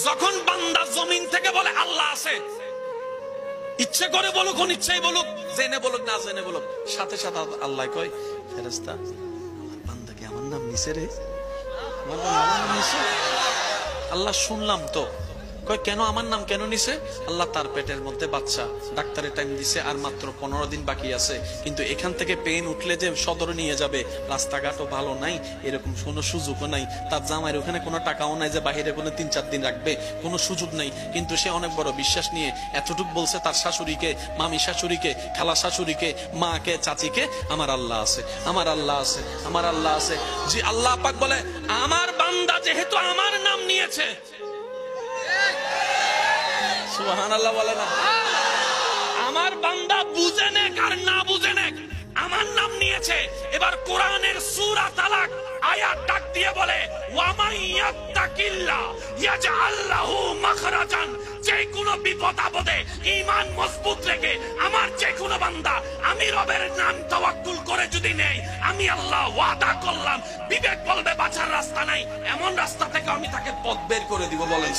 যখন বান্দা জমিন থেকে বলে আল্লাহ আছে, ইচ্ছে করে বলুক, অনিচ্ছাই বলুক, জেনে বলুক না জেনে বলুক, সাথে সাথে আল্লাহ কয়, ফেরেশতা আমার বান্দা কি আমার নাম নিছে রে, আমার বান্দা আমার নাম নিছে। আল্লাহ শুনলাম তো। কয় কেন আমার নাম কেন নিছে? আল্লাহ তার পেটের মধ্যে বাচ্চা, ডাক্তারের টাইম দিছে, আর মাত্র 15 দিন বাকি আছে, কিন্তু এখান থেকে পেন উঠলে যে সদরে নিয়ে যাবে, রাস্তাঘাটও ভালো নাই, এরকম কোনো সুযোগও নাই, তার জামাইয়ের ওখানে কোনো টাকাও নাই যে বাহিরে কোনো 3-4 দিন রাখবে, কোনো সুযোগ নাই, কিন্তু সে অনেক বড় বিশ্বাস নিয়ে এতটুক বলছে তার শাশুড়িকে, মামি শাশুড়িকে, খালা শাশুড়িকে, মাকে, চাচিকে, আমার আল্লাহ আছে, আমার আল্লাহ আছে, আমার আল্লাহ আছে। যে আল্লাহ পাক বলে আমার বান্দা যেহেতু আমার নাম নিয়েছে, সুবহানাল্লাহ বলে না, আমার বান্দা বুঝে নেক আর না বুঝে নেক, আমার নাম নিয়েছে। এবার কোরআনের সূরা তালাক আয়াত ডাক দিয়ে বলে, ওয়া মান ইয়াত্তাকিল্লাহ ইয়াজআল লাহু মাখরাজান, যে কোনো বিপদ আপদে ঈমান মজবুত রেখে আমার যে কোনো বান্দা আমি রবের নাম তাওয়াক্কুল করে যদি নেই, আমি আল্লাহ ওয়াদা করলাম, বিবেক বলবে বাঁচার রাস্তা নাই, এমন রাস্তা থেকে আমি তাকে পথ বের করে দিব। বলেন